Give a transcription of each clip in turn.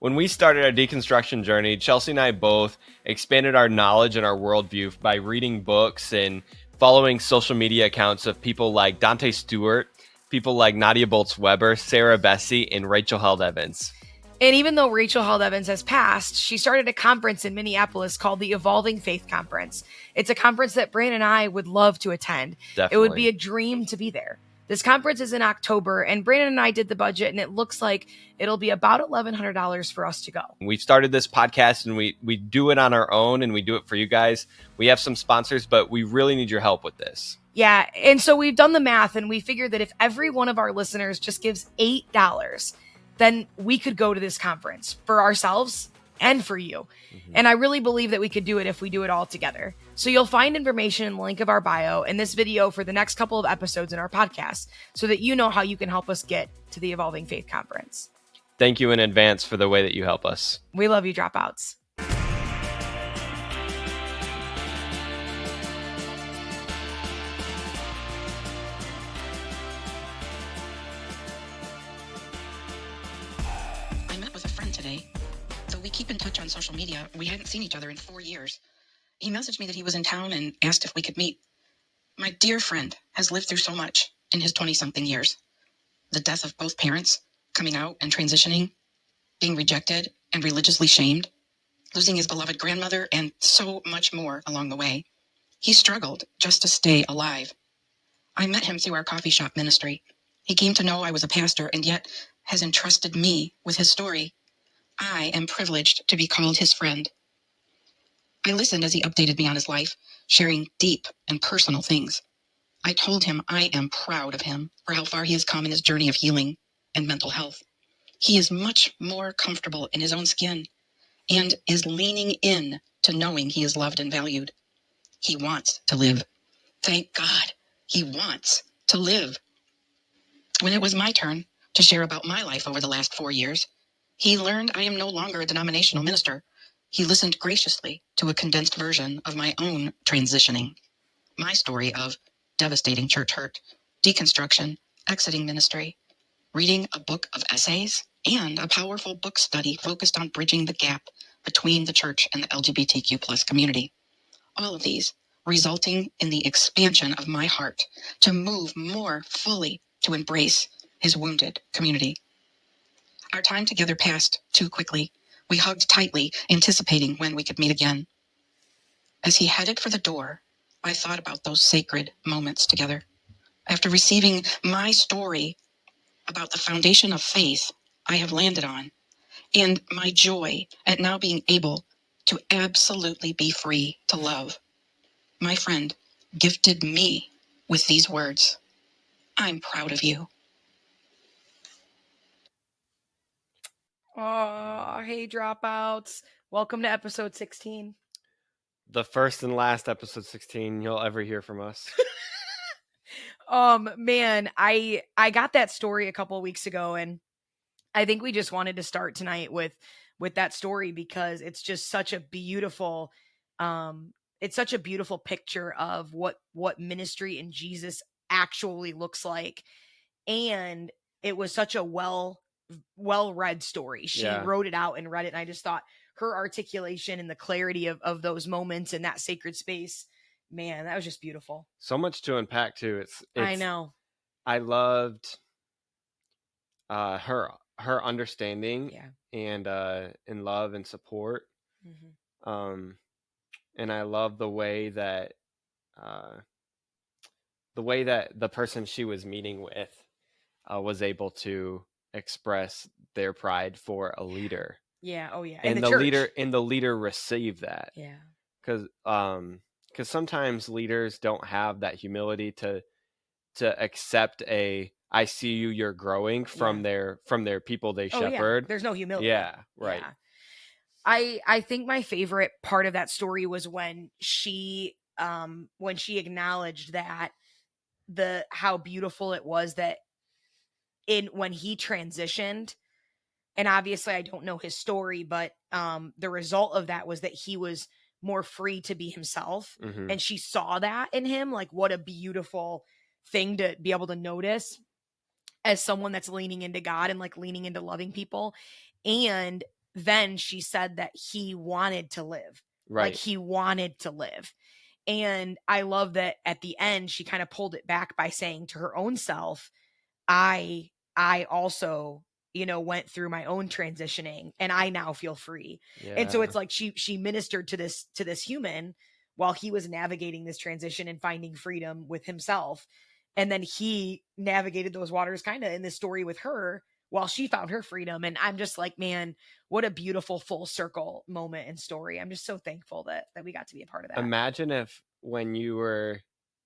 When we started our deconstruction journey, Chelsea and I both expanded our knowledge and our worldview by reading books and following social media accounts of people like Dante Stewart, people like Nadia Boltz-Weber, Sarah Bessey, and Rachel Held Evans. And even though Rachel Held Evans has passed, she started a conference in Minneapolis called the Evolving Faith Conference. It's a conference that Brandon and I would love to attend. Definitely. It would be a dream to be there. This conference is in October, and Brandon and I did the budget, and it looks like it'll be about $1,100 for us to go. We've started this podcast, and we do it on our own, and we do it for you guys. We have some sponsors, but we really need your help with this. Yeah, and so we've done the math, and we figured that if every one of our listeners just gives $8, then we could go to this conference for ourselves and for you. Mm-hmm. And I really believe that we could do it if we do it all together. So you'll find information in the link of our bio in this video for the next couple of episodes in our podcast so that you know how you can help us get to the Evolving Faith Conference. Thank you in advance for the way that you help us. We love you, dropouts. I met with a friend today. Though we keep in touch on social media, we hadn't seen each other in 4 years. He messaged me that he was in town and asked if we could meet. My dear friend has lived through so much in his 20-something years. The death of both parents, coming out and transitioning, being rejected and religiously shamed, losing his beloved grandmother, and so much more along the way. He struggled just to stay alive. I met him through our coffee shop ministry. He came to know I was a pastor and yet has entrusted me with his story. I am privileged to be called his friend. I listened as he updated me on his life, sharing deep and personal things. I told him I am proud of him for how far he has come in his journey of healing and mental health. He is much more comfortable in his own skin and is leaning in to knowing he is loved and valued. He wants to live. Thank God, he wants to live. When it was my turn to share about my life over the last 4 years, he learned I am no longer a denominational minister. He listened graciously to a condensed version of my own transitioning. My story of devastating church hurt, deconstruction, exiting ministry, reading a book of essays, and a powerful book study focused on bridging the gap between the church and the LGBTQ plus community. All of these resulting in the expansion of my heart to move more fully to embrace his wounded community. Our time together passed too quickly. We hugged tightly, anticipating when we could meet again. As he headed for the door, I thought about those sacred moments together. After receiving my story about the foundation of faith I have landed on, and my joy at now being able to absolutely be free to love, my friend gifted me with these words. I'm proud of you. Oh, hey, dropouts. Welcome to episode 16. The first and last episode 16 you'll ever hear from us. Man, I got that story a couple of weeks ago, and I think we just wanted to start tonight with that story because it's just such a beautiful picture of what ministry in Jesus actually looks like. And it was such a well-read story. She wrote it out and read it, and I just thought her articulation and the clarity of those moments in that sacred space, man, that was just beautiful. So much to unpack too. It's I know. I loved her understanding and love and support. Mm-hmm. And I love the way that the person she was meeting with was able to express their pride for a leader. Yeah. Oh yeah. And the leader received that. Yeah. Because sometimes leaders don't have that humility to accept I see you, you're growing from their people they shepherd. Yeah. There's no humility. Yeah. Right. Yeah. I think my favorite part of that story was when she acknowledged that how beautiful it was that when he transitioned, and obviously I don't know his story, but the result of that was that he was more free to be himself. Mm-hmm. And she saw that in him. Like, what a beautiful thing to be able to notice as someone that's leaning into God and like leaning into loving people. And then she said that he wanted to live. Right. Like he wanted to live. And I love that at the end, she kind of pulled it back by saying to her own self, I also, went through my own transitioning and I now feel free. Yeah. And so it's like she ministered to this human while he was navigating this transition and finding freedom with himself. And then he navigated those waters kind of in this story with her while she found her freedom. And I'm just like, man, what a beautiful full circle moment and story. I'm just so thankful that we got to be a part of that. Imagine if when you were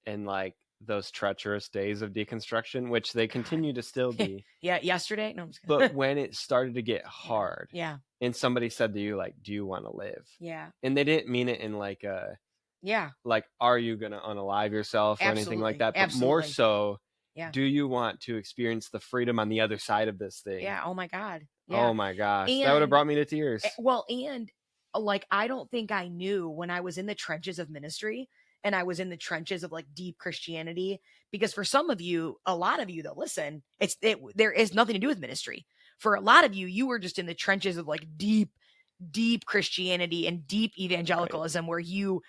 in like those treacherous days of deconstruction, which they continue to still be. Yeah, yesterday. No, I'm just But kidding. when it started to get hard, Yeah. and somebody said to you, like, do you want to live? Yeah. And they didn't mean it in like a, Yeah. like, are you going to unalive yourself or anything like that? But more Absolutely. so, Yeah. do you want to experience the freedom on the other side of this thing? Yeah. Oh my God. Yeah. Oh my gosh. That would have brought me to tears. Well, and like, I don't think I knew when I was in the trenches of ministry and I was in the trenches of like deep Christianity, because for some of you, a lot of you that listen, there is nothing to do with ministry. For a lot of you, you were just in the trenches of like deep Christianity and deep evangelicalism, where you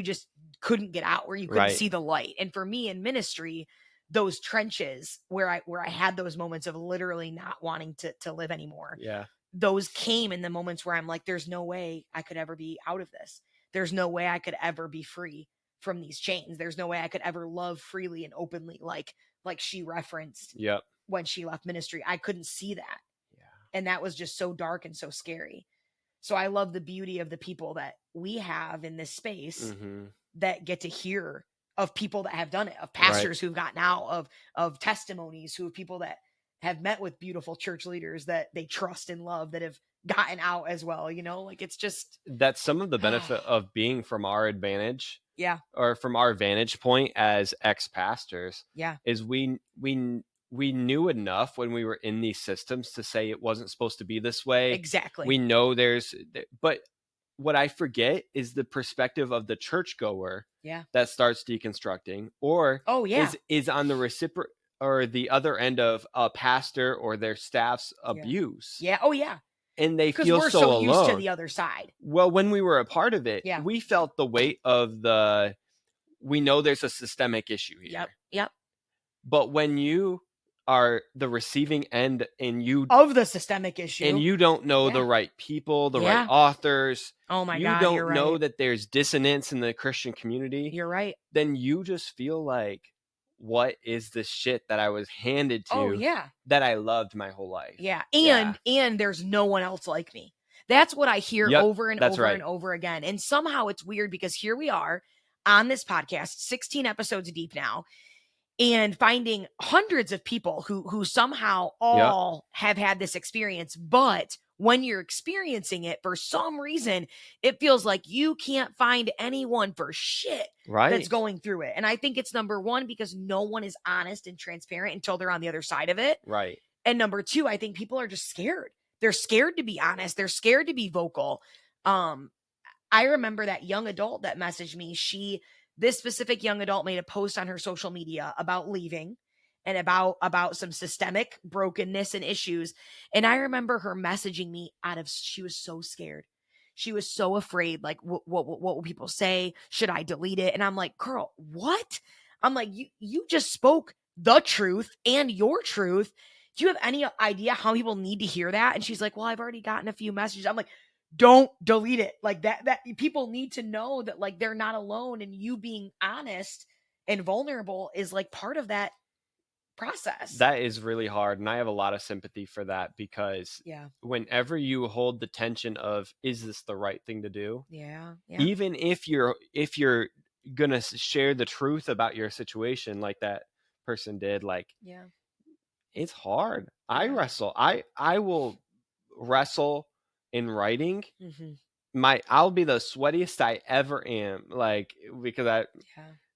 just couldn't get out, where you couldn't see the light. And for me in ministry, those trenches where I had those moments of literally not wanting to live anymore. Yeah. Those came in the moments where I'm like, there's no way I could ever be out of this. There's no way I could ever be free from these chains. There's no way I could ever love freely and openly, like she referenced when she left ministry. I couldn't see that. Yeah. And that was just so dark and so scary. So I love the beauty of the people that we have in this space that get to hear of people that have done it, of pastors who've gotten out, of testimonies, who have people that have met with beautiful church leaders that they trust and love, that have gotten out as well. Like, it's just, that's some of the benefit of being from our advantage. Yeah. Or from our vantage point as ex-pastors. Yeah. Is we knew enough when we were in these systems to say it wasn't supposed to be this way. Exactly. We know but what I forget is the perspective of the churchgoer that starts deconstructing, or is on the reciprocal or the other end of a pastor or their staff's abuse. Yeah. Oh yeah. And they feel we're so alone. Used to the other side. Well, when we were a part of it, we felt the weight of we know there's a systemic issue here. Yep. But when you are the receiving end of the systemic issue, and you don't know the right people, the right authors, oh my God, you don't know that there's dissonance in the Christian community. You're right. Then you just feel like, what is this shit that I was handed to? Oh yeah. That I loved my whole life. Yeah. And there's no one else like me. That's what I hear over and over and over again. And somehow it's weird, because here we are on this podcast, 16 episodes deep now, and finding hundreds of people who somehow all have had this experience. But when you're experiencing it, for some reason, it feels like you can't find anyone for shit that's going through it. And I think it's number one, because no one is honest and transparent until they're on the other side of it. Right. And number two, I think people are just scared. They're scared to be honest. They're scared to be vocal. I remember that young adult that messaged me. This specific young adult made a post on her social media about leaving and about some systemic brokenness and issues. And I remember her messaging me she was so scared. She was so afraid, like, what will people say? Should I delete it? And I'm like, girl, what? I'm like, you just spoke the truth and your truth. Do you have any idea how people need to hear that? And she's like, well, I've already gotten a few messages. I'm like, don't delete it. Like that people need to know that, like, they're not alone, and you being honest and vulnerable is like part of that process. That is really hard. And I have a lot of sympathy for that, because whenever you hold the tension of, is this the right thing to do? Yeah. Even if you're going to share the truth about your situation, like that person did, like, it's hard. I wrestle. I will wrestle in writing. I'll be the sweatiest I ever am, like, because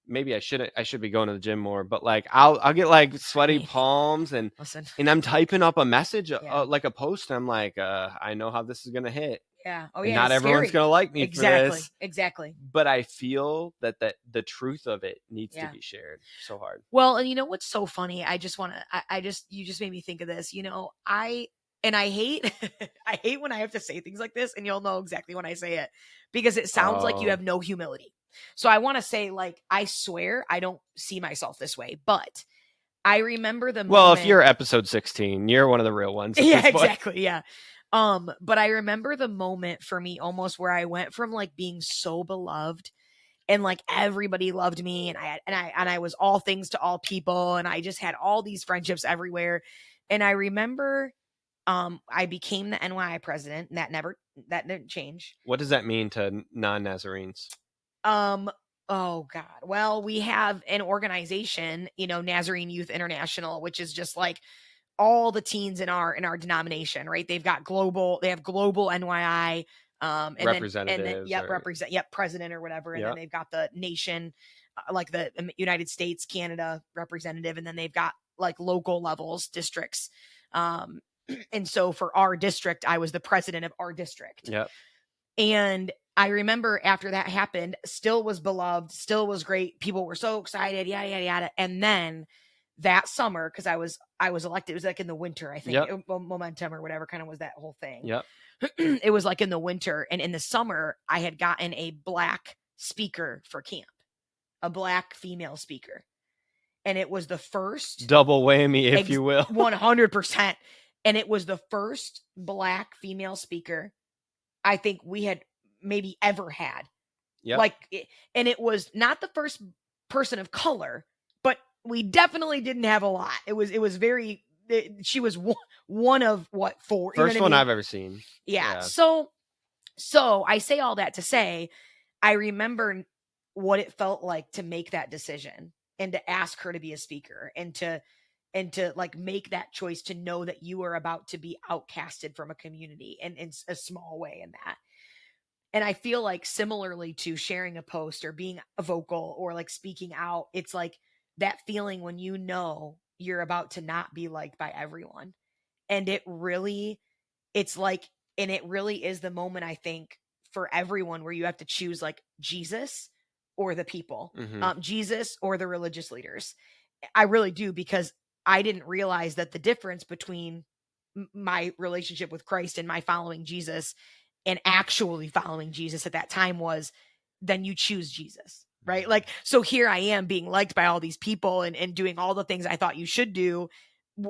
maybe I should be going to the gym more, but like I'll get like sweaty palms and I'm typing up a message like a post, and I'm like, I know how this is gonna hit. Not everyone's gonna like me for this. Exactly. But I feel that the truth of it needs to be shared. So hard. Well, and you know what's so funny? You just made me think of this. And I hate I hate when I have to say things like this, and you'll know exactly when I say it, because it sounds like you have no humility. So I want to say, like, I swear I don't see myself this way, but I remember the Well, moment. if you're episode 16, you're one of the real ones. Yeah, exactly. Yeah. But I remember the moment for me almost where I went from like being so beloved and like everybody loved me, and I was all things to all people, and I just had all these friendships everywhere. And I remember I became the NYI president, and that didn't change. What does that mean to non-Nazarenes? Oh God. Well, we have an organization, Nazarene Youth International, which is just like all the teens in our denomination, right? They have global NYI, and representatives, president or whatever, and then they've got the nation, like the United States, Canada representative, and then they've got like local levels, districts. And so for our district, I was the president of our district. Yep. And I remember after that happened, still was beloved, still was great. People were so excited, yada, yada, yada. And then that summer, because I was elected, it was like in the winter, I think. Momentum or whatever kind of was that whole thing. Yep. It was like in the winter. And in the summer, I had gotten a black speaker for camp, a black female speaker. And it was the first double whammy, if you will. 100%. And it was the first black female speaker I think we had maybe ever had. Yep. And it was not the first person of color, but we definitely didn't have a lot. It was very, she was one of what, 4? First one I've ever seen. Yeah. So I say all that to say, I remember what it felt like to make that decision and to ask her to be a speaker and to like make that choice, to know that you are about to be outcasted from a community and in a small way in that. And I feel like similarly to sharing a post or being vocal or like speaking out, it's like that feeling when you know you're about to not be liked by everyone. And it really is the moment, I think, for everyone where you have to choose like Jesus or the people, Jesus or the religious leaders. I really do, because I didn't realize that the difference between my relationship with Christ and my following Jesus and actually following Jesus at that time was, then you choose Jesus, right? Like, so here I am being liked by all these people and doing all the things I thought you should do,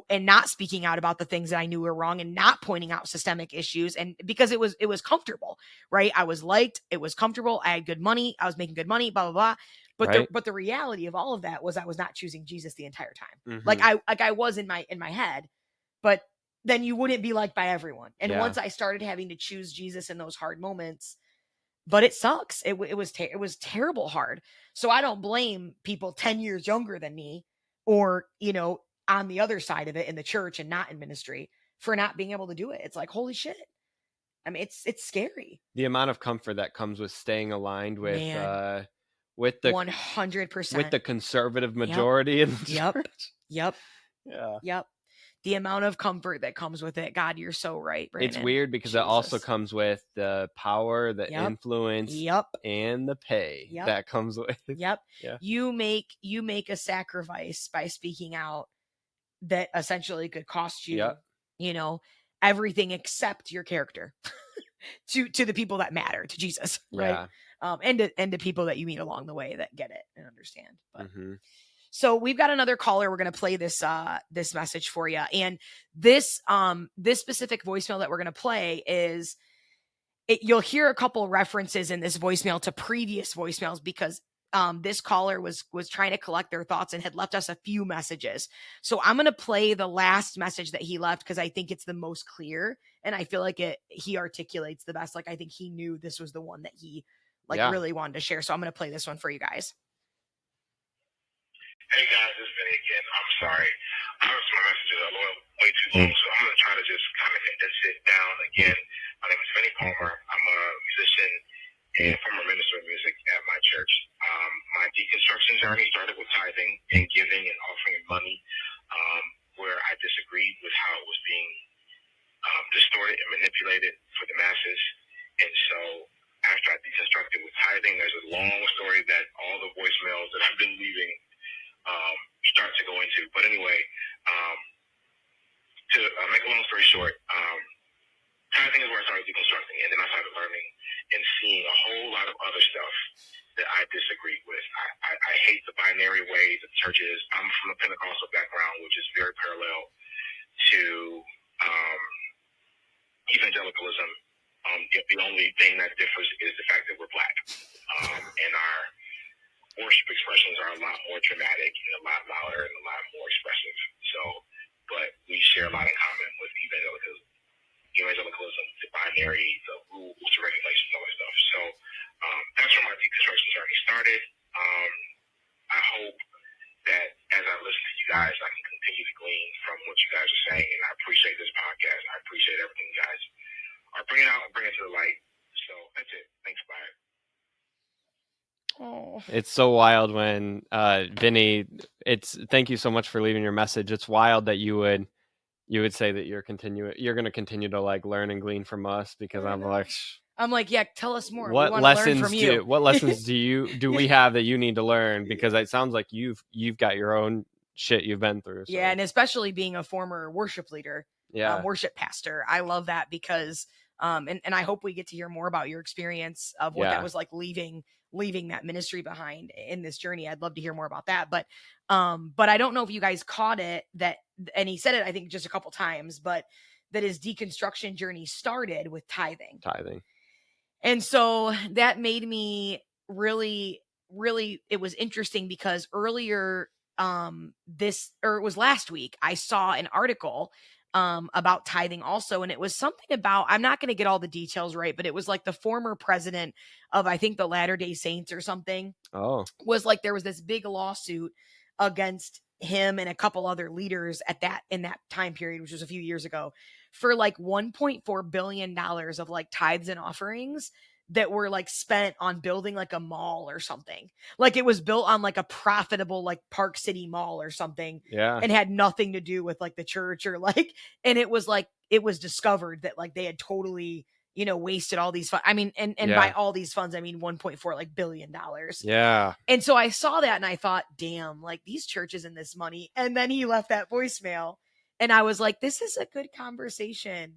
and not speaking out about the things that I knew were wrong, and not pointing out systemic issues. And because it was comfortable, right? I was liked, it was comfortable, I had good money, I was making good money, blah, blah, blah. But the reality of all of that was I was not choosing Jesus the entire time. Like I was in my head, but then you wouldn't be liked by everyone. And once I started having to choose Jesus in those hard moments, but it sucks. It was terrible hard. So I don't blame people 10 years younger than me, or, on the other side of it in the church and not in ministry, for not being able to do it. It's like, holy shit. I mean, it's scary. The amount of comfort that comes with staying aligned with the 100%, with the conservative majority in the church. Yep. Yeah. Yep. The amount of comfort that comes with it. God, you're so right, Brandon. It's weird because it also comes with the power, the influence, and the pay that comes with. Yeah. You make a sacrifice by speaking out that essentially could cost you, everything except your character to the people that matter, to Jesus, right? And to people that you meet along the way that get it and understand. But so we've got another caller. We're going to play this message for you. And this specific voicemail that we're going to play is, you'll hear a couple references in this voicemail to previous voicemails, because this caller was trying to collect their thoughts and had left us a few messages. So I'm going to play the last message that he left, because I think it's the most clear, and I feel like he articulates the best. Like, I think he knew this was the one that he really wanted to share. So I'm going to play this one for you guys. Hey guys, it's Vinny again. I'm sorry. Obviously my message is way too long, so I'm going to try to just kind of condense it down. Again, my name is Vinny Palmer. I'm a musician and former minister of music at my church. My deconstruction journey started with tithing and giving and offering money, where I disagreed with how it was being distorted and manipulated for the masses. And so after I deconstructed with tithing, there's a long story that all the voicemails that I've been leaving start to go into. But anyway, to make a long story short, tithing is where I started deconstructing, and then I started learning and seeing a whole lot of other stuff that I disagreed with. I hate the binary ways of churches. I'm from a Pentecostal background, which is very parallel to evangelicalism. The only thing that differs is the fact that we're Black, and our worship expressions are a lot more dramatic and a lot louder and a lot more expressive. So, but we share a lot in common with evangelicalism, the binary, the rules, the regulations, all that stuff. So that's where my deconstruction journey started. I hope that as I listen to you guys, I can continue to glean from what you guys are saying, and I appreciate this podcast. I appreciate everything you guys are bringing out and bringing to the light. So that's it. Thanks, bye. Oh, It's so wild when Vinny. Thank you so much for leaving your message. It's wild that you would say that you're going to continue to like learn and glean from us, because I'm like, yeah, tell us more. what we want to learn lessons from you. what lessons do we have that you need to learn? Because it sounds like you've got your own shit you've been through. So. Yeah, and especially being a former worship leader, worship pastor, I love that because and I hope we get to hear more about your experience of what that was like leaving that ministry behind in this journey. I'd love to hear more about that, but I don't know if you guys caught it, that, and he said it I think just a couple times, but that his deconstruction journey started with tithing. And so that made me really, really, it was interesting because earlier it was last week, I saw an article about tithing also. And it was something about, I'm not going to get all the details right, but it was like the former president of, I think, the Latter-day Saints or something. Was like, there was this big lawsuit against him and a couple other leaders in that time period, which was a few years ago, for like $1.4 billion of like tithes and offerings that were like spent on building like a mall or something. Like it was built on like a profitable like Park City mall or something. Yeah. And had nothing to do with like the church or like, and it was like, it was discovered that like they had totally, wasted all these funds. I mean, and by all these funds, I mean, 1.4 like billion dollars. Yeah. And so I saw that and I thought, damn, like these churches and this money. And then he left that voicemail and I was like, this is a good conversation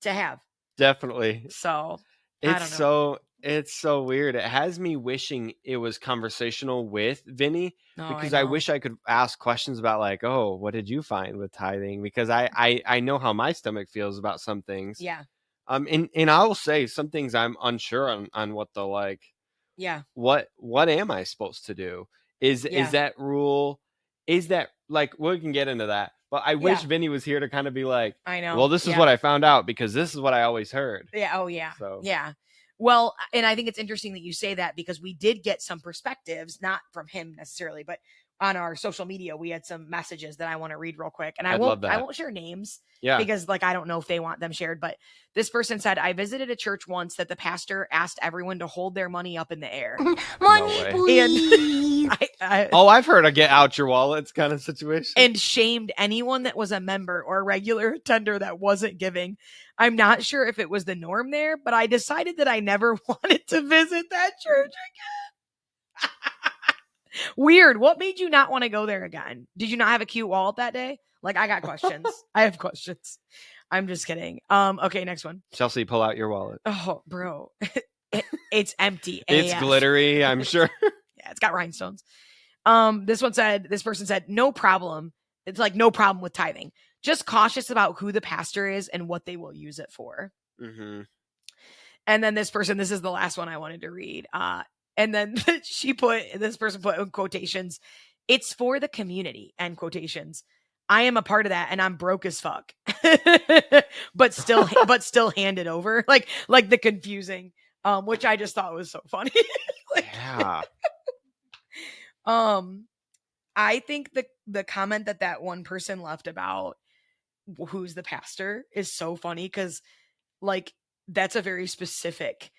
to have. Definitely. So it's so weird. It has me wishing it was conversational with Vinny, because I wish I could ask questions about like, oh, what did you find with tithing? Because I know how my stomach feels about some things. Yeah. And I will say some things I'm unsure on what the like. Yeah. What am I supposed to do? Is that rule? Is that like, we can get into that, but I wish Vinny was here to kind of be like, I know. Well, this is what I found out because this is what I always heard. Yeah. Oh yeah. So. Yeah. Well, and I think it's interesting that you say that because we did get some perspectives, not from him necessarily, but on our social media, we had some messages that I want to read real quick, and I won't share names because like, I don't know if they want them shared, but this person said, I visited a church once that the pastor asked everyone to hold their money up in the air. Money, please. And I've heard a get out your wallets kind of situation. And shamed anyone that was a member or a regular attender that wasn't giving. I'm not sure if it was the norm there, but I decided that I never wanted to visit that church again. Weird. What made you not want to go there again? Did you not have a cute wallet that day? Like, I got questions. I have questions. I'm just kidding. Okay, next one. Chelsea, pull out your wallet. Oh, bro. It's empty. It's AF. glittery, I'm sure. Yeah, it's got rhinestones. This person said, no problem. It's like, no problem with tithing. Just cautious about who the pastor is and what they will use it for. Mm-hmm. And then this is the last one I wanted to read. And then this person put in quotations, it's for the community, end quotations. I am a part of that and I'm broke as fuck, but still handed over like the confusing, which I just thought was so funny. Yeah. I think the comment that one person left about who's the pastor is so funny because like that's a very specific,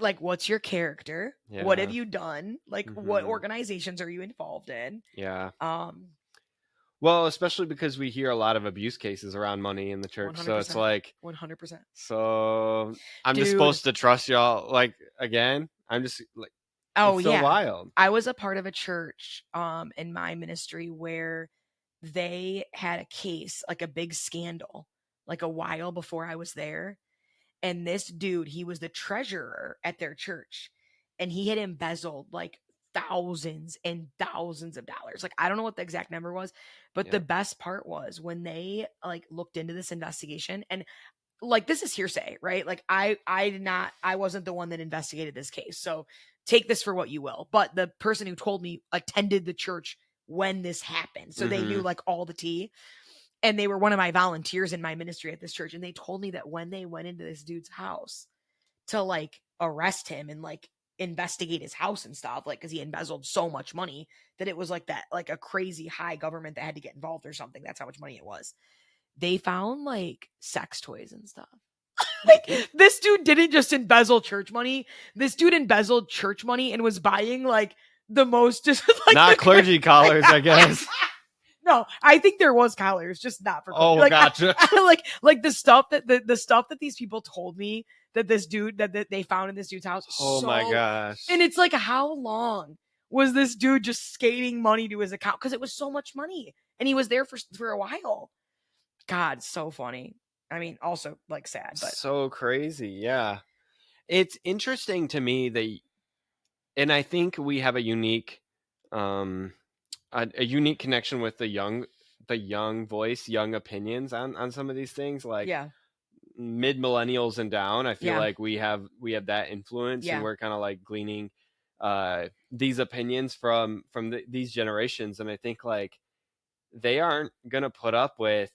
like, what's your character? Yeah. What have you done? Like, what organizations are you involved in? Yeah. Well, especially because we hear a lot of abuse cases around money in the church. 100%. So it's like 100%. So I'm just supposed to trust y'all. Like, again, I'm just like, oh it's so yeah, wild. I was a part of a church in my ministry where they had a case, like a big scandal, like a while before I was there. And this dude, he was the treasurer at their church, and he had embezzled like thousands and thousands of dollars. Like, I don't know what the exact number was, but the best part was when they like looked into this investigation, and like, this is hearsay, right? Like, I wasn't the one that investigated this case. So take this for what you will. But the person who told me attended the church when this happened. So they knew like all the tea. And they were one of my volunteers in my ministry at this church. And they told me that when they went into this dude's house to like arrest him and like investigate his house and stuff, like, because he embezzled so much money that it was like that, like a crazy high government that had to get involved or something. That's how much money it was. They found like sex toys and stuff. Like, this dude didn't just embezzle church money. This dude embezzled church money and was buying like the most, just like not clergy collars, I guess. No, I think there was collars, just not for. Oh, like, gotcha. Like the stuff that the stuff that these people told me that this dude that they found in this dude's house. Oh my gosh! And it's like, how long was this dude just skating money to his account? Because it was so much money, and he was there for a while. God, so funny. I mean, also like sad, but so crazy. Yeah, it's interesting to me that, and I think we have a unique, a unique connection with the young voice, young opinions on some of these things. Like, mid millennials and down, I feel like we have that influence, and we're kind of like gleaning these opinions from these generations. And I think like they aren't gonna put up with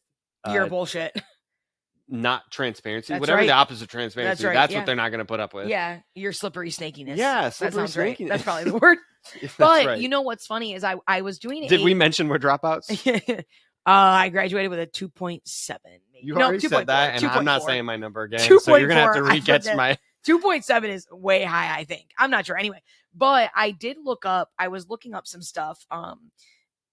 your bullshit. Not transparency. That's whatever right. the opposite of transparency. That's what they're not going to put up with. Yeah, your slippery snakiness. Yeah, slippery that snakiness. Right. That's probably the word. But right. You know what's funny is I was doing. Did we mention we're dropouts? I graduated with a 2.7. You already said that, and 2. I'm not saying my number again. 2. So you're gonna have to re-catch my 2.7 is way high. I think. I'm not sure. Anyway, but I did look up. I was looking up some stuff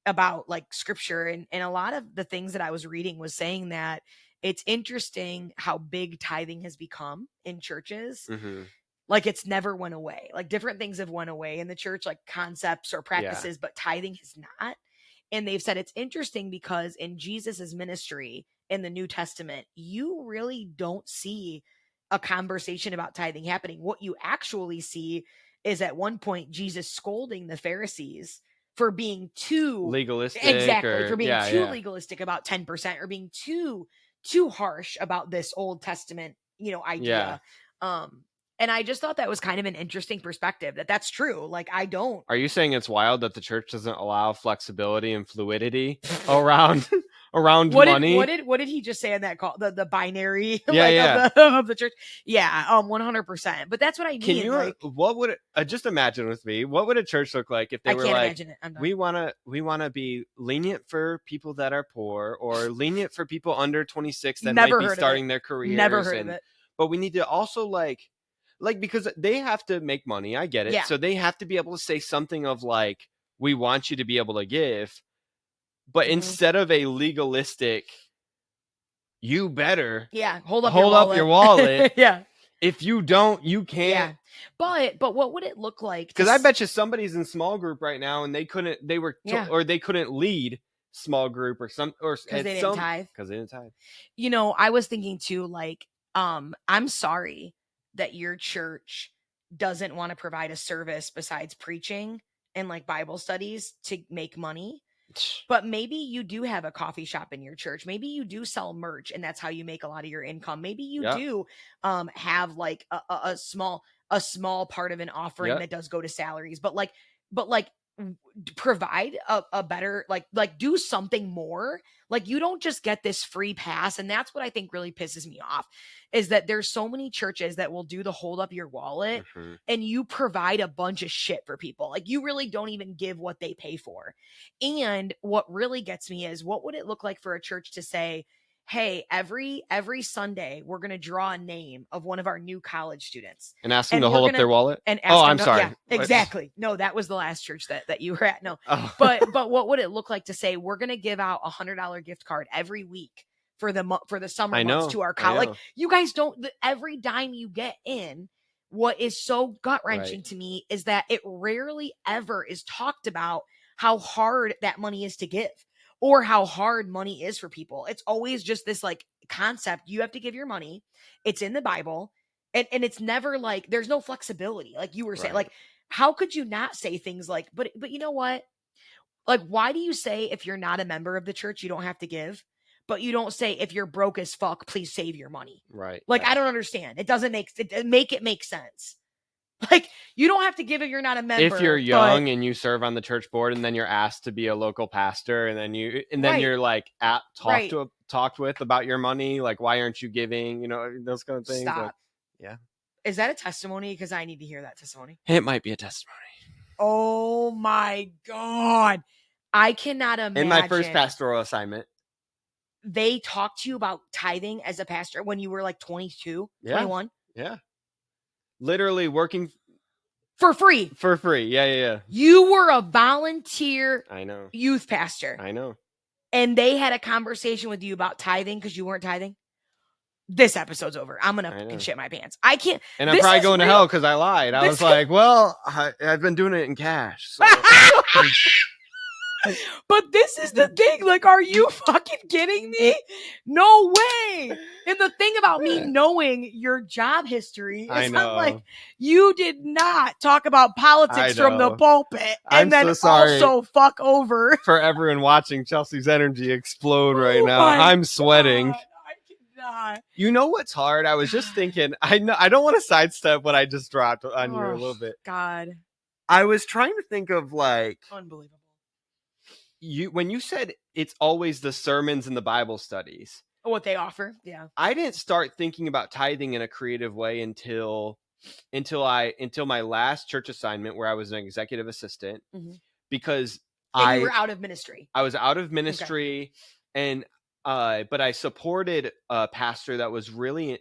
about like scripture, and a lot of the things that I was reading was saying that it's interesting how big tithing has become in churches. Mm-hmm. Like, it's never went away. Like, different things have went away in the church, like concepts or practices, but tithing has not. And they've said it's interesting because in Jesus's ministry in the New Testament, you really don't see a conversation about tithing happening. What you actually see is at one point Jesus scolding the Pharisees for being too legalistic. Exactly. For being too legalistic about 10%, or being too harsh about this Old Testament, idea. And I just thought that was kind of an interesting perspective, that's true. Like, I don't. Are you saying it's wild that the church doesn't allow flexibility and fluidity around money? What did he just say in that call? The binary of the church? Yeah, 100%. But that's what I mean. Can you what would it, just imagine with me, what would a church look like if they were like, we wanna be lenient for people that are poor, or lenient for people under 26 that might be starting their careers. Never heard of it. But we need to also like because they have to make money. I get it. Yeah. So they have to be able to say something of like, we want you to be able to give. But instead of a legalistic, you better hold up your wallet. Yeah. If you don't, you can't. Yeah. But what would it look like? Because I bet you somebody's in small group right now and they couldn't lead small group or because they didn't tithe. Because they didn't tithe. I was thinking too, like, I'm sorry that your church doesn't want to provide a service besides preaching and like Bible studies to make money. But maybe you do have a coffee shop in your church. Maybe you do sell merch and that's how you make a lot of your income. Maybe you do have like a small part of an offering that does go to salaries, but provide a better, like do something more. Like, you don't just get this free pass. And that's what I think really pisses me off, is that there's so many churches that will do the hold up your wallet and you provide a bunch of shit for people. Like, you really don't even give what they pay for. And what really gets me is, what would it look like for a church to say, hey, every Sunday, we're going to draw a name of one of our new college students and ask them to hold up their wallet. And I'm sorry. Yeah, exactly. No, that was the last church that you were at. No, but what would it look like to say, we're going to give out $100 gift card every week for the summer months to our college? Like, you guys don't, every dime you get in. What is so gut wrenching to me is that it rarely ever is talked about how hard that money is to give. or how hard money is for people. It's always just this like concept. You have to give your money. It's in the Bible. And it's never like, there's no flexibility. Like you were saying, Right. like, how could you not say things like, but you know what? Like, why do you say if you're not a member of the church, you don't have to give? But you don't say if you're broke as fuck, please save your money. Right. Like, Yeah. I don't understand. It doesn't make it make sense. Like, you don't have to give if you're not a member. If you're young and you serve on the church board and then you're asked to be a local pastor and then Right. you're like Right. talked with about your money, like why aren't you giving, those kind of things. Stop. Like, yeah. Is that a testimony? Because I need to hear that testimony. It might be a testimony. Oh my God. I cannot imagine. In my first pastoral assignment. They talked to you about tithing as a pastor when you were like 22, Yeah. 21? Yeah. Literally working for free. For free. Yeah. You were a volunteer I know. youth pastor. I know. And they had a conversation with you about tithing because you weren't tithing. This episode's over. I'm going to fucking shit my pants. I can't. And I'm probably going to hell because I lied. I was like, well, I've been doing it in cash. So. But this is the thing. Like, are you fucking kidding me? No way. And the thing about me knowing your job history is I'm like, you did not talk about politics from the pulpit and then also fuck over. For everyone watching Chelsea's energy explode right now. I'm sweating. God, I cannot. You know what's hard? I was just thinking, I don't want to sidestep what I just dropped on you a little bit. God. I was trying to think of like. Unbelievable. When you said it's always the sermons and the Bible studies, what they offer, yeah. I didn't start thinking about tithing in a creative way until my last church assignment where I was an executive assistant, because you were out of ministry. I was out of ministry, and but I supported a pastor that was really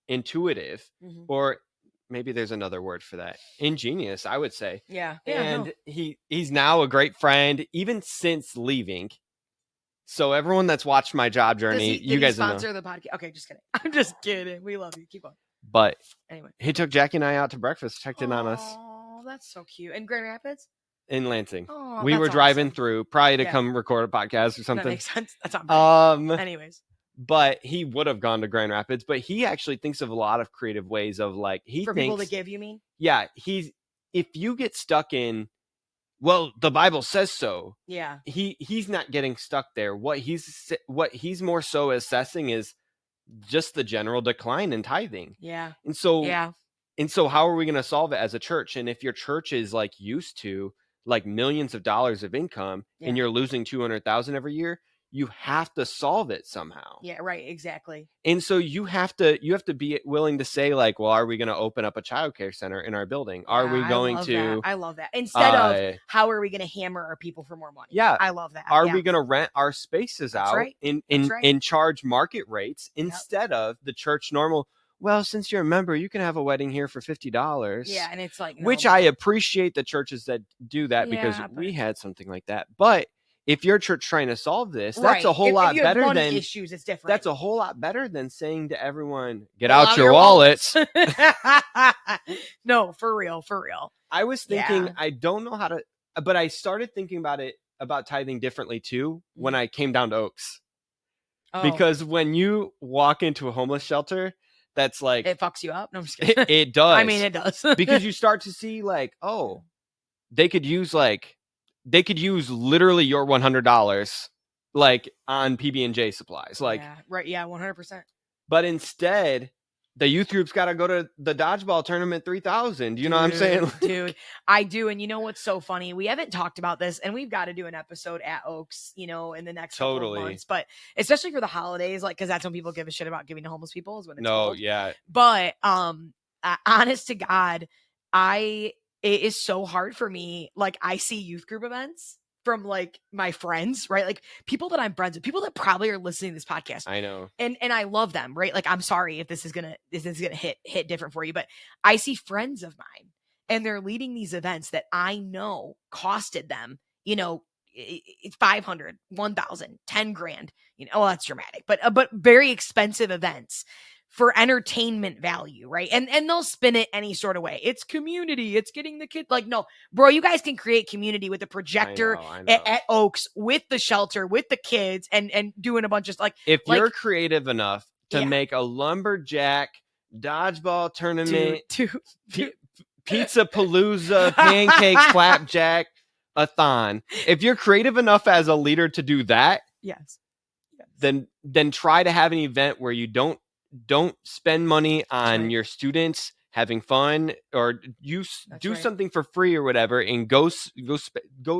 intuitive, or maybe there's another word for that. Ingenious, I would say. Yeah. And he's now a great friend, even since leaving. So everyone that's watched my job journey, you guys sponsor the podcast. Okay, just kidding. I'm just kidding. We love you. Keep going. But anyway, he took Jackie and I out to breakfast, checked in on us. Oh, that's so cute. In Grand Rapids? In Lansing. Oh, we were driving through, probably to come record a podcast or something. That makes sense. That's not bad. Anyways. But he would have gone to Grand Rapids, but he actually thinks of a lot of creative ways of like people to give, you mean? Yeah, if you get stuck in, well, the Bible says so. Yeah. He's not getting stuck there. What he's more so assessing is just the general decline in tithing. Yeah. And so how are we going to solve it as a church? And if your church is like used to like millions of dollars of income and you're losing 200,000 every year, you have to solve it somehow. Yeah, right. Exactly. And so you have to be willing to say like, well, are we going to open up a childcare center in our building? Are we going to? I love that. Instead of how are we going to hammer our people for more money? Yeah. I love that. Are we going to rent our spaces out and charge market rates instead of the church normal? Well, since you're a member, you can have a wedding here for $50. Yeah. And it's like, which I appreciate the churches that do that because we had something like that. But if your church trying to solve this, that's a whole lot better than issues. It's different. That's a whole lot better than saying to everyone, "Get out your wallets." No, for real. I was thinking, I don't know how to, but I started thinking about tithing differently too when I came down to Oaks, because when you walk into a homeless shelter, that's like it fucks you up. No, I'm just kidding. It does. I mean, it does because you start to see like, oh, they could use literally your $100 like on PB&J supplies. Like, yeah, right. Yeah. 100%. But instead the youth group's got to go to the dodgeball tournament 3,000. You know what I'm saying? Dude, I do. And you know what's so funny? We haven't talked about this, and we've got to do an episode at Oaks, in the next couple of months. But especially for the holidays, like, because that's when people give a shit about giving to homeless people is when it's cold. Yeah. But honest to God, it is so hard for me. Like, I see youth group events from like my friends, right? Like people that I'm friends with, people that probably are listening to this podcast. I know. And I love them, right? Like, I'm sorry if this is gonna hit different for you, but I see friends of mine and they're leading these events that I know costed them, it's 500, 1,000, 10 grand, well, that's dramatic, but very expensive events for entertainment value, right? And they'll spin it any sort of way. It's community. It's getting the kid. Like, no, bro, you guys can create community with a projector I know. At Oaks, with the shelter, with the kids, and doing a bunch of if you're creative enough to make a lumberjack dodgeball tournament, pizza palooza, pancake flapjack a thon. If you're creative enough as a leader to do that, yes. then try to have an event where you don't spend money on your students having fun, or do something for free or whatever, and go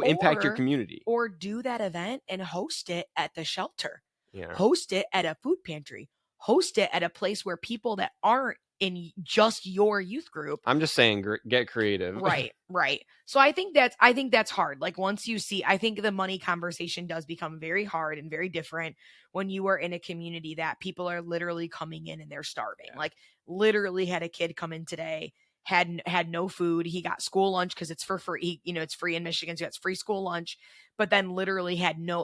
impact your community. Or do that event and host it at the shelter. Yeah. Host it at a food pantry. Host it at a place where people that aren't in just your youth group. I'm just saying, get creative. Right. So I think that's hard. Like, once you see, I think the money conversation does become very hard and very different when you are in a community that people are literally coming in and they're starving. Yeah. Like, literally had a kid come in today, had no food. He got school lunch because it's for free. It's free in Michigan, so it's free school lunch. But then literally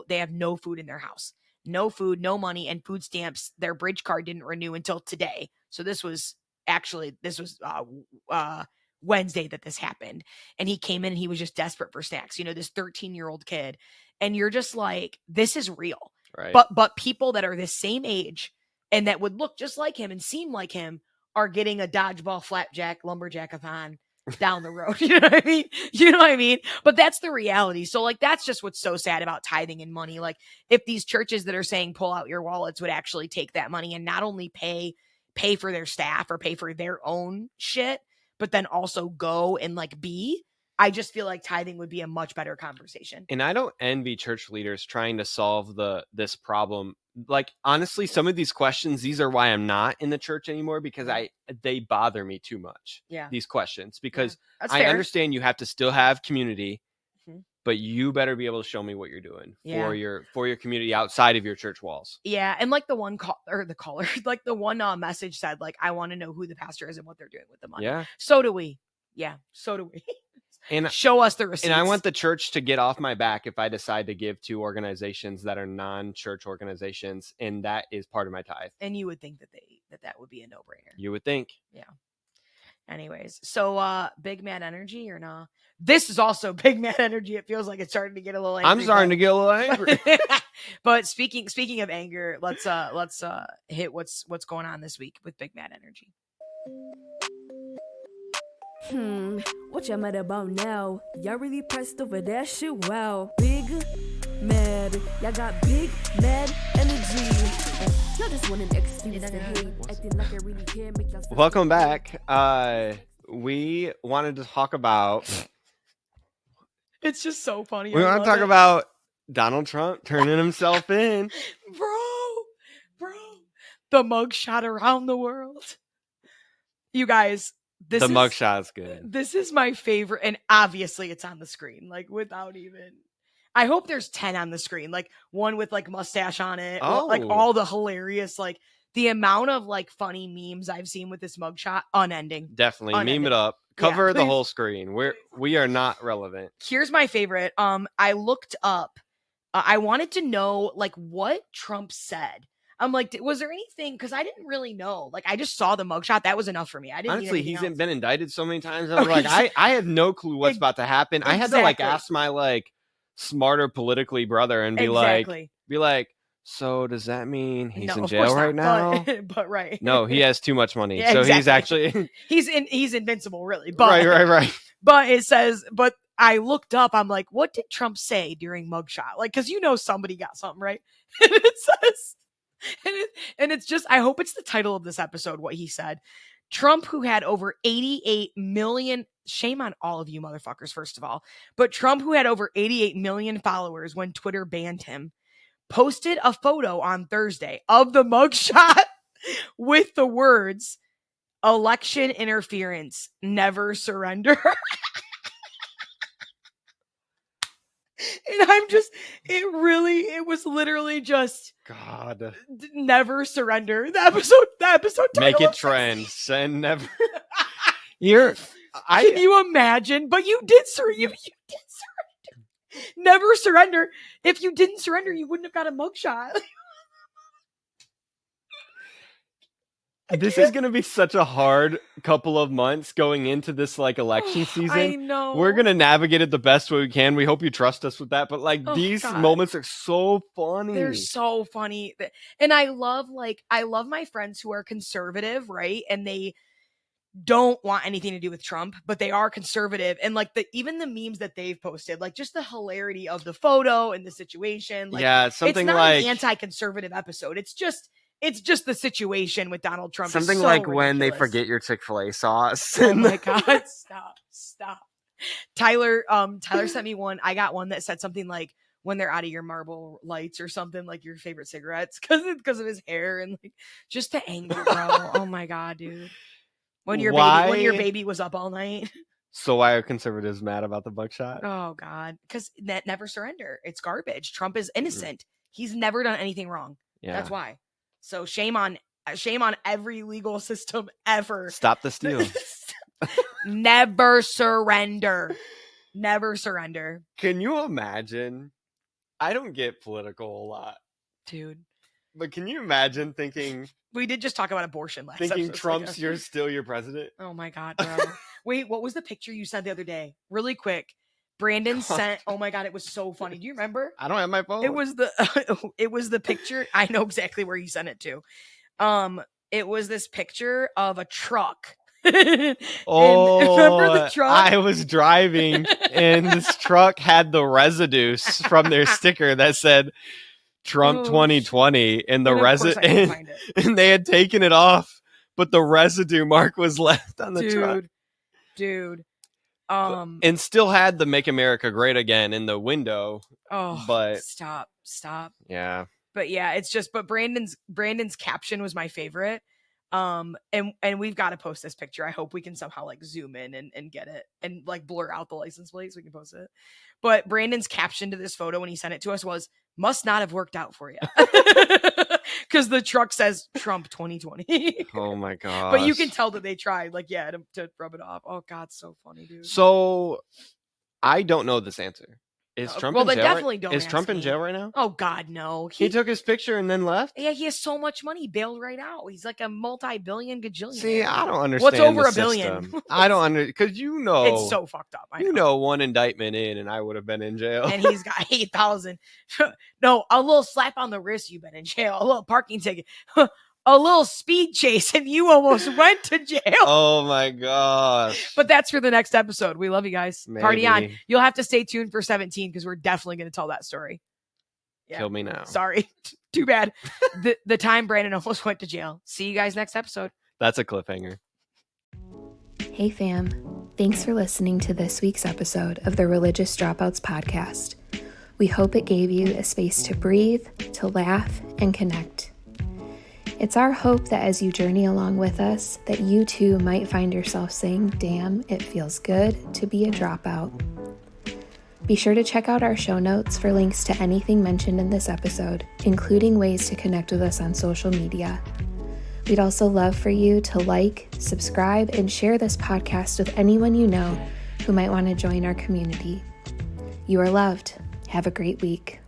they have no food in their house. No food, no money, and food stamps. Their bridge card didn't renew until today. So this was Wednesday that this happened. And he came in and he was just desperate for snacks. This 13-year-old kid. And you're just like, this is real. Right. But people that are the same age and that would look just like him and seem like him are getting a dodgeball flapjack lumberjack-a-thon down the road. You know what I mean? But that's the reality. So, like, that's just what's so sad about tithing and money. Like, if these churches that are saying pull out your wallets would actually take that money and not only pay for their staff or pay for their own shit, but then also go and I just feel like tithing would be a much better conversation. And I don't envy church leaders trying to solve this problem. Like, honestly, some of these questions, these are why I'm not in the church anymore, because they bother me too much. Yeah. These questions, because That's I fair. understand you have to still have community, but you better be able to show me what you're doing for your community outside of your church walls. Yeah. And like the one caller, like the one message said, like, I want to know who the pastor is and what they're doing with the money. Yeah. So do we. Yeah. So do we. And show us the receipts. And I want the church to get off my back if I decide to give to organizations that are non-church organizations, and that is part of my tithe. And you would think that would be a no-brainer. You would think. Yeah. Anyways, so big mad energy or nah? This is also big mad energy. It feels like it's starting to get a little angry. I'm starting to get a little angry. But speaking of anger, let's hit what's going on this week with big mad energy. What y'all mad about now? Y'all really pressed over that shit? Wow. Big mad. Y'all got big mad energy. Y'all just want an excuse to hate. Acting like I really care. Make y'all Welcome back. We wanted to talk about... It's just so funny. We want to talk about Donald Trump turning himself in. Bro. The mugshot around the world. You guys... The mugshot is good. This is my favorite, and obviously it's on the screen, like, without even... I hope there's 10 on the screen, like one with like mustache on it, like all the hilarious, like the amount of like funny memes I've seen with this mugshot, unending. Definitely meme it up, cover the whole screen. We are not relevant. Here's my favorite. I looked up. I wanted to know like what Trump said. I'm like, was there anything? Because I didn't really know. Like, I just saw the mugshot. That was enough for me. I didn't. Honestly, he's been indicted so many times. I was like, I have no clue what's about to happen. Exactly. I had to like ask my like smarter politically brother and be like, so does that mean he's in jail right now? But right. No, he has too much money. Yeah, so exactly. He's actually he's invincible, really. But, right. But it says, but I looked up, I'm like, what did Trump say during mugshot? Like, because somebody got something, right? And it says, and it's just, I hope it's the title of this episode, what he said. Trump, who had over 88 million, shame on all of you motherfuckers, first of all, but Trump, who had over 88 million followers when Twitter banned him, posted a photo on Thursday of the mugshot with the words, election interference, never surrender. And I'm just, it was literally just, God, never surrender. The episode make it trend. Send never. Can you imagine? But you did surrender. You did surrender. Never surrender. If you didn't surrender, you wouldn't have got a mugshot. This is going to be such a hard couple of months going into this like election season. I know. We're going to navigate it the best way we can. We hope you trust us with that. But like these God. moments are so funny. They're so funny. And I love my friends who are conservative, right? And they don't want anything to do with Trump, but they are conservative. And like even the memes that they've posted, like just the hilarity of the photo and the situation. Like, yeah, something it's not like an anti-conservative episode. It's just the situation with Donald Trump. Something so like ridiculous. when they forget your Chick-fil-A sauce. Oh my God. Stop. Tyler sent me one. I got one that said something like, when they're out of your Marble Lights or something, like your favorite cigarettes, because of his hair and like just the anger, bro. Oh my God, dude. When your baby was up all night. So why are conservatives mad about the Mugshot? Oh God, because never surrender. It's garbage. Trump is innocent. He's never done anything wrong. Yeah. That's why. So shame on every legal system ever. Stop the steal. Never surrender. Never surrender. Can you imagine? I don't get political a lot, dude. But can you imagine thinking? We did just talk about abortion last Thinking episode, Trump's you're still your president? Oh my God, bro. Wait, what was the picture you sent the other day? Really quick. Brandon sent, oh my God, it was so funny. Do you remember? I don't have my phone. It was the picture. I know exactly where you sent it to. It was this picture of a truck. Oh, remember the truck? I was driving and this truck had the residues from their sticker that said Trump 2020 and the residue, and they had taken it off, but the residue mark was left on the truck. Dude. And still had the Make America Great Again in the window. Oh, but stop. Yeah. But yeah, it's just, but Brandon's caption was my favorite. And we've got to post this picture. I hope we can somehow like zoom in and get it and like blur out the license plate so we can post it. But Brandon's caption to this photo when he sent it to us was, must not have worked out for you. Because the truck says Trump 2020. Oh my God. But you can tell that they tried, like, yeah, to rub it off. Oh God, so funny, dude. So I don't know this answer. Is Trump in jail? Definitely don't. Is Trump in jail right now? Oh God, no. He took his picture and then left? Yeah, he has so much money. He bailed right out. He's like a multi-billion gajillion. See, I don't understand. What's over a billion? I don't because it's so fucked up. You know, one indictment in, and I would have been in jail. And he's got 8,000. No, a little slap on the wrist. You've been in jail. A little parking ticket. A little speed chase, and you almost went to jail. Oh my gosh. But that's for the next episode. We love you guys. Maybe. Party on. You'll have to stay tuned for 17 because we're definitely going to tell that story. Yeah. Kill me now. Sorry. Too bad. The time Brandon almost went to jail. See you guys next episode. That's a cliffhanger. Hey fam. Thanks for listening to this week's episode of the Religious Dropouts podcast. We hope it gave you a space to breathe, to laugh, and connect. It's our hope that as you journey along with us, that you too might find yourself saying, damn, it feels good to be a dropout. Be sure to check out our show notes for links to anything mentioned in this episode, including ways to connect with us on social media. We'd also love for you to like, subscribe, and share this podcast with anyone you know who might want to join our community. You are loved. Have a great week.